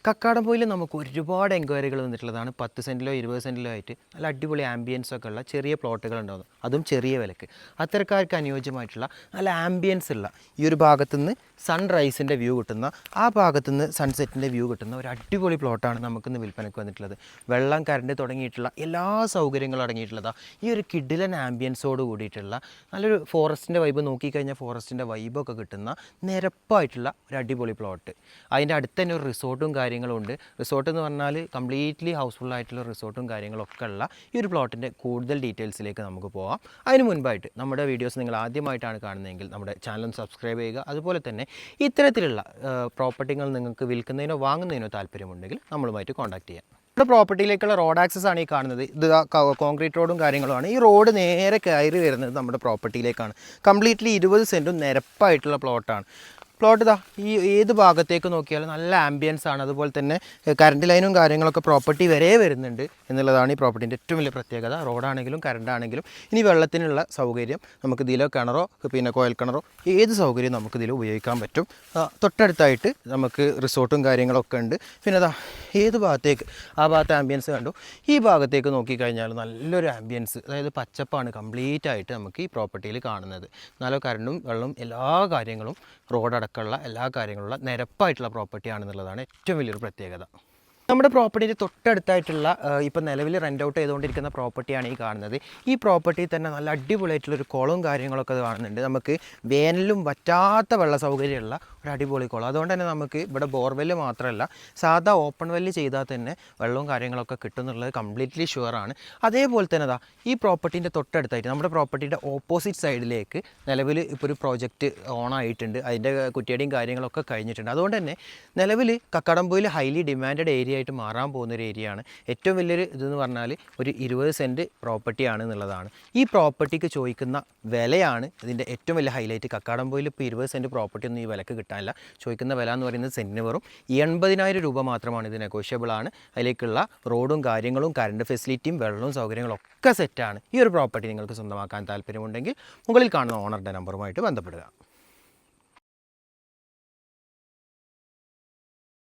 കക്കാടംപൊയിൽ നമുക്ക് ഒരുപാട് എൻക്വയറികൾ വന്നിട്ടുള്ളതാണ്. 10 സെൻറ്റിലോ 20 സെൻറ്റിലോ ആയിട്ട് നല്ല അടിപൊളി ആംബിയൻസ് ഒക്കെ ഉള്ള ചെറിയ പ്ലോട്ടുകൾ ഉണ്ടാകും, അതും ചെറിയ വിലക്ക്. അത്തരക്കാർക്ക് അനുയോജ്യമായിട്ടുള്ള നല്ല ആംബിയൻസ് ഉള്ള ഈ ഒരു ഭാഗത്തുനിന്ന് സൺറൈസിൻ്റെ വ്യൂ കിട്ടുന്ന, ആ ഭാഗത്തുനിന്ന് സൺസെറ്റിൻ്റെ വ്യൂ കിട്ടുന്ന ഒരു അടിപൊളി പ്ലോട്ടാണ് നമുക്കിന്ന് വിൽപ്പനയ്ക്ക് വന്നിട്ടുള്ളത്. വെള്ളം, കറണ്ട് തുടങ്ങിയിട്ടുള്ള എല്ലാ സൗകര്യങ്ങളും അടങ്ങിയിട്ടുള്ളതാണ്. ഈ ഒരു കിഡിലൻ ആംബിയൻസോട് കൂടിയിട്ടുള്ള നല്ലൊരു ഫോറസ്റ്റിൻ്റെ വൈബ്, നോക്കിക്കഴിഞ്ഞാൽ ഫോറസ്റ്റിൻ്റെ വൈബൊക്കെ കിട്ടുന്ന നിരപ്പായിട്ടുള്ള ഒരു അടിപൊളി പ്ലോട്ട്. അതിൻ്റെ അടുത്ത് തന്നെ ഒരു റിസോർട്ടും കാര്യങ്ങളും ഉണ്ട്. റിസോർട്ട് എന്ന് പറഞ്ഞാൽ കംപ്ലീറ്റ്ലി ഹൗസ്ഫുൾ ആയിട്ടുള്ള റിസോർട്ടും കാര്യങ്ങളൊക്കെ ഉള്ള ഈ ഒരു പ്ലോട്ടിൻ്റെ കൂടുതൽ ഡീറ്റെയിൽസിലേക്ക് നമുക്ക് പോകാം. അതിന് മുൻപായിട്ട് നമ്മുടെ വീഡിയോസ് നിങ്ങൾ ആദ്യമായിട്ടാണ് കാണുന്നതെങ്കിൽ നമ്മുടെ ചാനൽ സബ്സ്ക്രൈബ് ചെയ്യുക. അതുപോലെ തന്നെ ഇത്തരത്തിലുള്ള പ്രോപ്പർട്ടികൾ നിങ്ങൾക്ക് വിൽക്കുന്നതിനോ വാങ്ങുന്നതിനോ താല്പര്യമുണ്ടെങ്കിൽ നമ്മളുമായിട്ട് കോൺടാക്ട് ചെയ്യാം. നമ്മുടെ പ്രോപ്പർട്ടിയിലേക്കുള്ള റോഡ് ആക്സസ് ആണ് ഈ കാണുന്നത്. ഇത് കോൺക്രീറ്റ് റോഡും കാര്യങ്ങളുമാണ്. ഈ റോഡ് നേരെ കയറി വരുന്നത് നമ്മുടെ പ്രോപ്പർട്ടിയിലേക്കാണ്. കംപ്ലീറ്റ്ലി 20 സെൻറ്റും നിരപ്പായിട്ടുള്ള പ്ലോട്ടാണ്. പ്ലോട്ട് ഇതാ ഈ ഏത് ഭാഗത്തേക്ക് നോക്കിയാലും നല്ല ആംബിയൻസ് ആണ്. അതുപോലെ തന്നെ കറണ്ട് ലൈനും കാര്യങ്ങളൊക്കെ പ്രോപ്പർട്ടി വരെ വരുന്നുണ്ട് എന്നുള്ളതാണ് ഈ പ്രോപ്പർട്ടീൻ്റെ ഏറ്റവും വലിയ പ്രത്യേകത. റോഡാണെങ്കിലും കറണ്ടാണെങ്കിലും ഇനി വെള്ളത്തിനുള്ള സൗകര്യം നമുക്ക് ഇതിലോ കിണറോ പിന്നെ കോയൽ കിണറോ ഏത് സൗകര്യം നമുക്ക് ഇതിൽ ഉപയോഗിക്കാൻ പറ്റും. തൊട്ടടുത്തായിട്ട് നമുക്ക് റിസോർട്ടും കാര്യങ്ങളൊക്കെ ഉണ്ട്. പിന്നെ അതാ ഏത് ഭാഗത്തേക്ക്, ആ ഭാഗത്തെ ആംബിയൻസ് കണ്ടു. ഈ ഭാഗത്തേക്ക് നോക്കിക്കഴിഞ്ഞാൽ നല്ലൊരു ആംബിയൻസ്, അതായത് പച്ചപ്പാണ് കംപ്ലീറ്റ് ആയിട്ട് നമുക്ക് ഈ പ്രോപ്പർട്ടിയിൽ കാണുന്നത്. നല്ല കറണ്ടും വെള്ളവും എല്ലാ കാര്യങ്ങളും റോഡടക്കമുള്ള എല്ലാ കാര്യങ്ങളുള്ള നിരപ്പായിട്ടുള്ള പ്രോപ്പർട്ടിയാണെന്നുള്ളതാണ് ഏറ്റവും വലിയൊരു പ്രത്യേകത. നമ്മുടെ പ്രോപ്പർട്ടിയുടെ തൊട്ടടുത്തായിട്ടുള്ള ഇപ്പോൾ നിലവിൽ റെൻ്റ് ഔട്ട് ചെയ്തുകൊണ്ടിരിക്കുന്ന പ്രോപ്പർട്ടിയാണ് ഈ കാണുന്നത്. ഈ പ്രോപ്പർട്ടിയിൽ തന്നെ നല്ല അടിപൊളിയായിട്ടുള്ളൊരു കുളവും കാര്യങ്ങളൊക്കെ കാണുന്നുണ്ട്. നമുക്ക് വേനലും വറ്റാത്ത വെള്ള സൗകര്യമുള്ള ഒരു അടിപൊളി കുളം. അതുകൊണ്ട് തന്നെ നമുക്ക് ഇവിടെ ബോർവെല്ല് മാത്രമല്ല, സാധാ ഓപ്പൺ വെല്ല് ചെയ്താൽ തന്നെ വെള്ളവും കാര്യങ്ങളൊക്കെ കിട്ടും എന്നുള്ളത് കംപ്ലീറ്റ്ലി ഷുവറാണ്. അതേപോലെ തന്നെ അതാ ഈ പ്രോപ്പർട്ടീൻ്റെ തൊട്ടടുത്തായിട്ട് നമ്മുടെ പ്രോപ്പർട്ടിയുടെ ഓപ്പോസിറ്റ് സൈഡിലേക്ക് നിലവിൽ ഇപ്പോൾ ഒരു പ്രോജക്റ്റ് ഓണായിട്ടുണ്ട്. അതിൻ്റെ കുറ്റിയടിയും കാര്യങ്ങളൊക്കെ കഴിഞ്ഞിട്ടുണ്ട്. അതുകൊണ്ട് തന്നെ നിലവിൽ കക്കാടംപൊയിൽ ഹൈലി ഡിമാൻഡഡ് ഏരിയ ആയിട്ട് മാറാൻ പോകുന്നൊരു ഏരിയയാണ്. ഏറ്റവും വലിയൊരു ഇതെന്ന് പറഞ്ഞാൽ ഒരു 20 സെൻറ്റ് പ്രോപ്പർട്ടിയാണ് എന്നുള്ളതാണ്. ഈ പ്രോപ്പർട്ടിക്ക് ചോദിക്കുന്ന വിലയാണ് ഇതിൻ്റെ ഏറ്റവും വലിയ ഹൈലൈറ്റ്. കക്കാടംപൊയിൽ ഇപ്പോൾ 20 സെൻറ്റ് പ്രോപ്പർട്ടി ഒന്നും ഈ വിലക്ക് കിട്ടാനില്ല. ചോദിക്കുന്ന വില എന്ന് പറയുന്നത് സെൻറ്റിന് വെറും 80,000 രൂപ മാത്രമാണ്. ഇത് നെഗോഷ്യബിൾ ആണ്. അതിലേക്കുള്ള റോഡും കാര്യങ്ങളും കറണ്ട് ഫെസിലിറ്റിയും വെള്ളവും സൗകര്യങ്ങളും ഒക്കെ സെറ്റാണ്. ഈ ഒരു പ്രോപ്പർട്ടി നിങ്ങൾക്ക് സ്വന്തമാക്കാൻ താല്പര്യമുണ്ടെങ്കിൽ മുകളിൽ കാണുന്ന ഓണറുടെ നമ്പറുമായിട്ട് ബന്ധപ്പെടുക.